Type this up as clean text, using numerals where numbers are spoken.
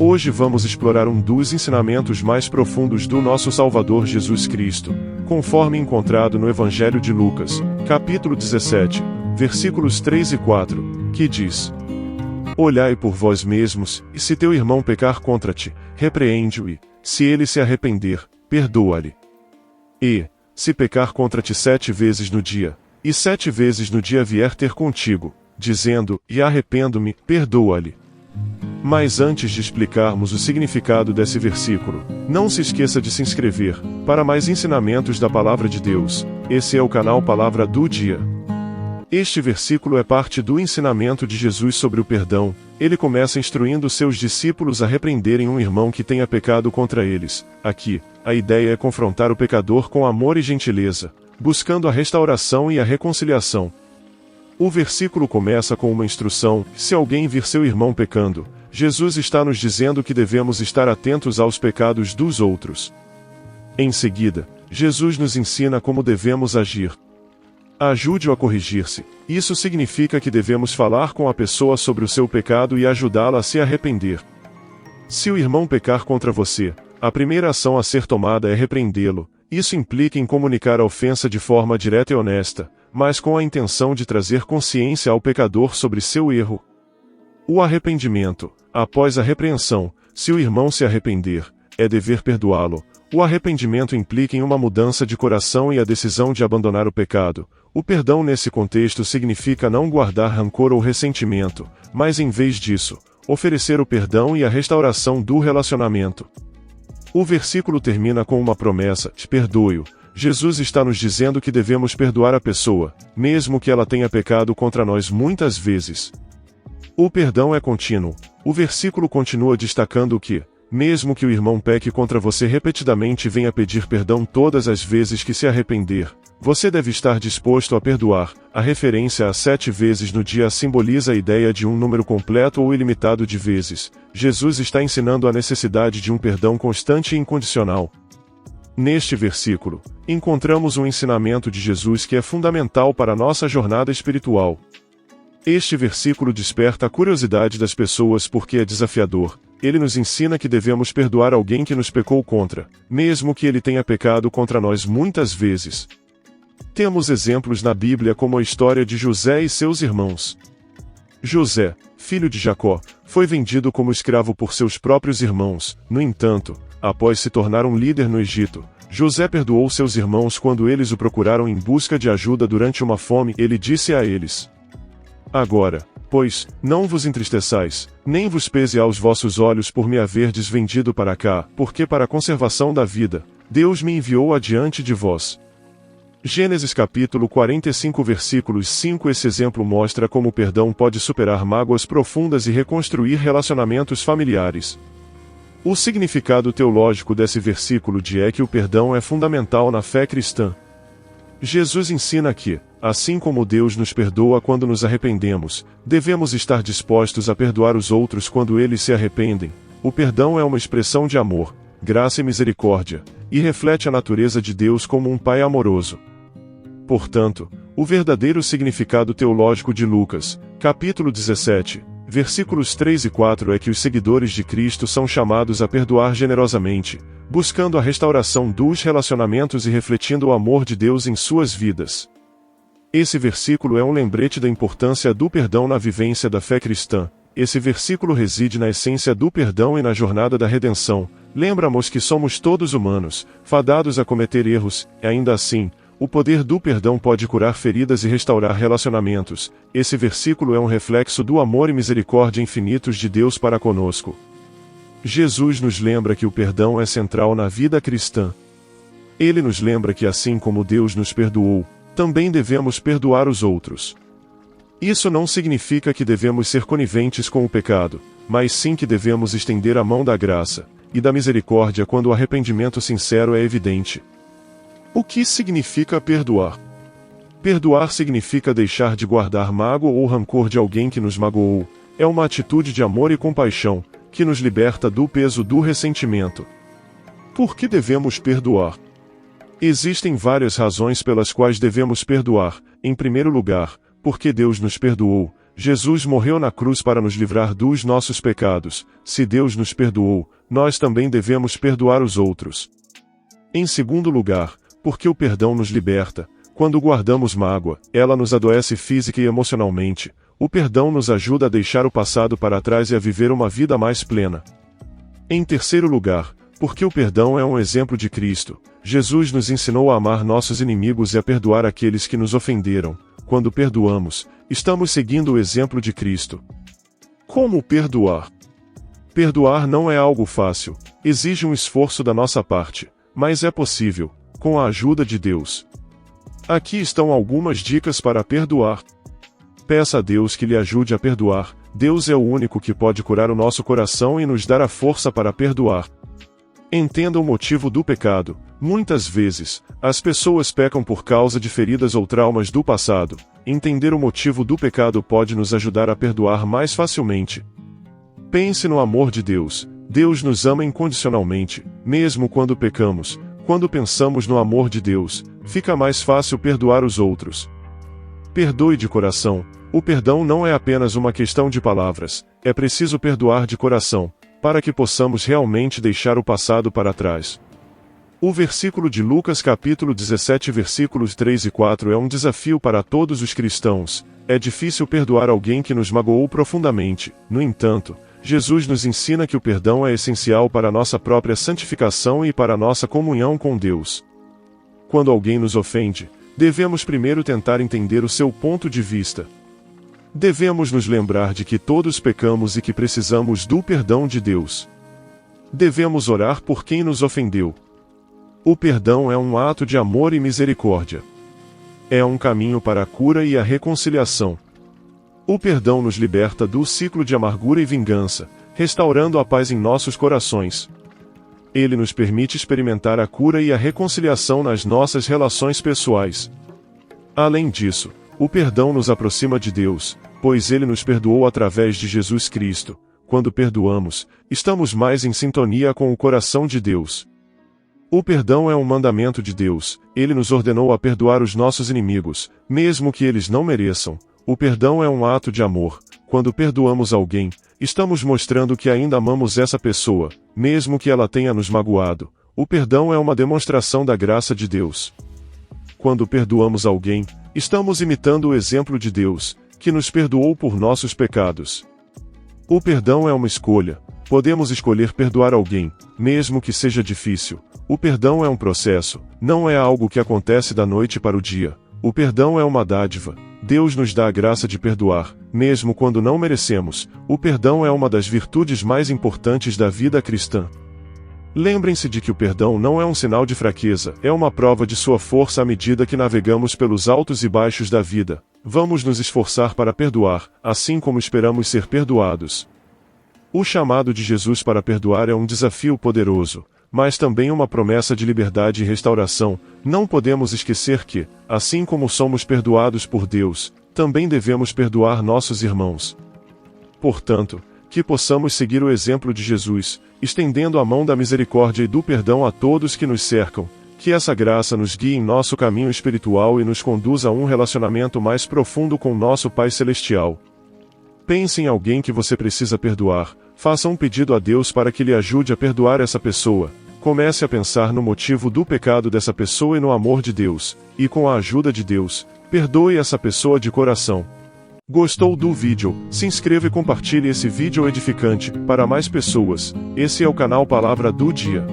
Hoje vamos explorar um dos ensinamentos mais profundos do nosso Salvador Jesus Cristo, conforme encontrado no Evangelho de Lucas, capítulo 17, versículos 3 e 4, que diz: Olhai por vós mesmos, e se teu irmão pecar contra ti, repreende-o, e, se ele se arrepender, perdoa-lhe. E, se pecar contra ti 7 vezes no dia, e 7 vezes no dia vier ter contigo, dizendo, e arrependo-me, perdoa-lhe. Mas antes de explicarmos o significado desse versículo, não se esqueça de se inscrever, para mais ensinamentos da Palavra de Deus. Esse é o canal Palavra do Dia. Este versículo é parte do ensinamento de Jesus sobre o perdão. Ele começa instruindo seus discípulos a repreenderem um irmão que tenha pecado contra eles. Aqui, a ideia é confrontar o pecador com amor e gentileza, buscando a restauração e a reconciliação. O versículo começa com uma instrução: se alguém vir seu irmão pecando, Jesus está nos dizendo que devemos estar atentos aos pecados dos outros. Em seguida, Jesus nos ensina como devemos agir. Ajude-o a corrigir-se. Isso significa que devemos falar com a pessoa sobre o seu pecado e ajudá-la a se arrepender. Se o irmão pecar contra você, a primeira ação a ser tomada é repreendê-lo. Isso implica em comunicar a ofensa de forma direta e honesta, mas com a intenção de trazer consciência ao pecador sobre seu erro. O arrependimento. Após a repreensão, se o irmão se arrepender, é dever perdoá-lo. O arrependimento implica em uma mudança de coração e a decisão de abandonar o pecado. O perdão nesse contexto significa não guardar rancor ou ressentimento, mas em vez disso, oferecer o perdão e a restauração do relacionamento. O versículo termina com uma promessa: perdoe-o. Jesus está nos dizendo que devemos perdoar a pessoa, mesmo que ela tenha pecado contra nós muitas vezes. O perdão é contínuo. O versículo continua destacando que, mesmo que o irmão peque contra você repetidamente e venha pedir perdão todas as vezes que se arrepender, você deve estar disposto a perdoar. A referência a 7 vezes no dia simboliza a ideia de um número completo ou ilimitado de vezes. Jesus está ensinando a necessidade de um perdão constante e incondicional. Neste versículo, encontramos um ensinamento de Jesus que é fundamental para a nossa jornada espiritual. Este versículo desperta a curiosidade das pessoas porque é desafiador. Ele nos ensina que devemos perdoar alguém que nos pecou contra, mesmo que ele tenha pecado contra nós muitas vezes. Temos exemplos na Bíblia como a história de José e seus irmãos. José, filho de Jacó, foi vendido como escravo por seus próprios irmãos. No entanto, após se tornar um líder no Egito, José perdoou seus irmãos quando eles o procuraram em busca de ajuda durante uma fome. Ele disse a eles: Agora, pois, não vos entristeçais, nem vos pese aos vossos olhos por me haverdes vendido para cá, porque para a conservação da vida, Deus me enviou adiante de vós. Gênesis capítulo 45 versículos 5. Esse exemplo mostra como o perdão pode superar mágoas profundas e reconstruir relacionamentos familiares. O significado teológico desse versículo é que o perdão é fundamental na fé cristã. Jesus ensina que, assim como Deus nos perdoa quando nos arrependemos, devemos estar dispostos a perdoar os outros quando eles se arrependem. O perdão é uma expressão de amor, graça e misericórdia, e reflete a natureza de Deus como um Pai amoroso. Portanto, o verdadeiro significado teológico de Lucas, capítulo 17, versículos 3 e 4 é que os seguidores de Cristo são chamados a perdoar generosamente, buscando a restauração dos relacionamentos e refletindo o amor de Deus em suas vidas. Esse versículo é um lembrete da importância do perdão na vivência da fé cristã. Esse versículo reside na essência do perdão e na jornada da redenção. Lembra-nos que somos todos humanos, fadados a cometer erros, e ainda assim, o poder do perdão pode curar feridas e restaurar relacionamentos. Esse versículo é um reflexo do amor e misericórdia infinitos de Deus para conosco. Jesus nos lembra que o perdão é central na vida cristã. Ele nos lembra que assim como Deus nos perdoou, também devemos perdoar os outros. Isso não significa que devemos ser coniventes com o pecado, mas sim que devemos estender a mão da graça e da misericórdia quando o arrependimento sincero é evidente. O que significa perdoar? Perdoar significa deixar de guardar mágoa ou rancor de alguém que nos magoou. É uma atitude de amor e compaixão, que nos liberta do peso do ressentimento. Por que devemos perdoar? Existem várias razões pelas quais devemos perdoar. Em primeiro lugar, porque Deus nos perdoou. Jesus morreu na cruz para nos livrar dos nossos pecados. Se Deus nos perdoou, nós também devemos perdoar os outros. Em segundo lugar, porque o perdão nos liberta. Quando guardamos mágoa, ela nos adoece física e emocionalmente. O perdão nos ajuda a deixar o passado para trás e a viver uma vida mais plena. Em terceiro lugar, porque o perdão é um exemplo de Cristo. Jesus nos ensinou a amar nossos inimigos e a perdoar aqueles que nos ofenderam. Quando perdoamos, estamos seguindo o exemplo de Cristo. Como perdoar? Perdoar não é algo fácil, exige um esforço da nossa parte, mas é possível, com a ajuda de Deus. Aqui estão algumas dicas para perdoar. Peça a Deus que lhe ajude a perdoar. Deus é o único que pode curar o nosso coração e nos dar a força para perdoar. Entenda o motivo do pecado. Muitas vezes, as pessoas pecam por causa de feridas ou traumas do passado. Entender o motivo do pecado pode nos ajudar a perdoar mais facilmente. Pense no amor de Deus. Deus nos ama incondicionalmente, mesmo quando pecamos. Quando pensamos no amor de Deus, fica mais fácil perdoar os outros. Perdoe de coração. O perdão não é apenas uma questão de palavras, é preciso perdoar de coração, para que possamos realmente deixar o passado para trás. O versículo de Lucas capítulo 17 versículos 3 e 4 é um desafio para todos os cristãos. É difícil perdoar alguém que nos magoou profundamente. No entanto, Jesus nos ensina que o perdão é essencial para a nossa própria santificação e para a nossa comunhão com Deus. Quando alguém nos ofende, devemos primeiro tentar entender o seu ponto de vista. Devemos nos lembrar de que todos pecamos e que precisamos do perdão de Deus. Devemos orar por quem nos ofendeu. O perdão é um ato de amor e misericórdia. É um caminho para a cura e a reconciliação. O perdão nos liberta do ciclo de amargura e vingança, restaurando a paz em nossos corações. Ele nos permite experimentar a cura e a reconciliação nas nossas relações pessoais. Além disso, o perdão nos aproxima de Deus, pois Ele nos perdoou através de Jesus Cristo. Quando perdoamos, estamos mais em sintonia com o coração de Deus. O perdão é um mandamento de Deus. Ele nos ordenou a perdoar os nossos inimigos, mesmo que eles não mereçam. O perdão é um ato de amor. Quando perdoamos alguém, estamos mostrando que ainda amamos essa pessoa, mesmo que ela tenha nos magoado. O perdão é uma demonstração da graça de Deus. Quando perdoamos alguém, estamos imitando o exemplo de Deus, que nos perdoou por nossos pecados. O perdão é uma escolha. Podemos escolher perdoar alguém, mesmo que seja difícil. O perdão é um processo, não é algo que acontece da noite para o dia. O perdão é uma dádiva. Deus nos dá a graça de perdoar, mesmo quando não merecemos. O perdão é uma das virtudes mais importantes da vida cristã. Lembrem-se de que o perdão não é um sinal de fraqueza, é uma prova de sua força à medida que navegamos pelos altos e baixos da vida. Vamos nos esforçar para perdoar, assim como esperamos ser perdoados. O chamado de Jesus para perdoar é um desafio poderoso, mas também uma promessa de liberdade e restauração. Não podemos esquecer que, assim como somos perdoados por Deus, também devemos perdoar nossos irmãos. Portanto, que possamos seguir o exemplo de Jesus, estendendo a mão da misericórdia e do perdão a todos que nos cercam. Que essa graça nos guie em nosso caminho espiritual e nos conduza a um relacionamento mais profundo com nosso Pai Celestial. Pense em alguém que você precisa perdoar. Faça um pedido a Deus para que lhe ajude a perdoar essa pessoa. Comece a pensar no motivo do pecado dessa pessoa e no amor de Deus. E com a ajuda de Deus, perdoe essa pessoa de coração. Gostou do vídeo? Se inscreva e compartilhe esse vídeo edificante para mais pessoas. Esse é o canal Palavra do Dia.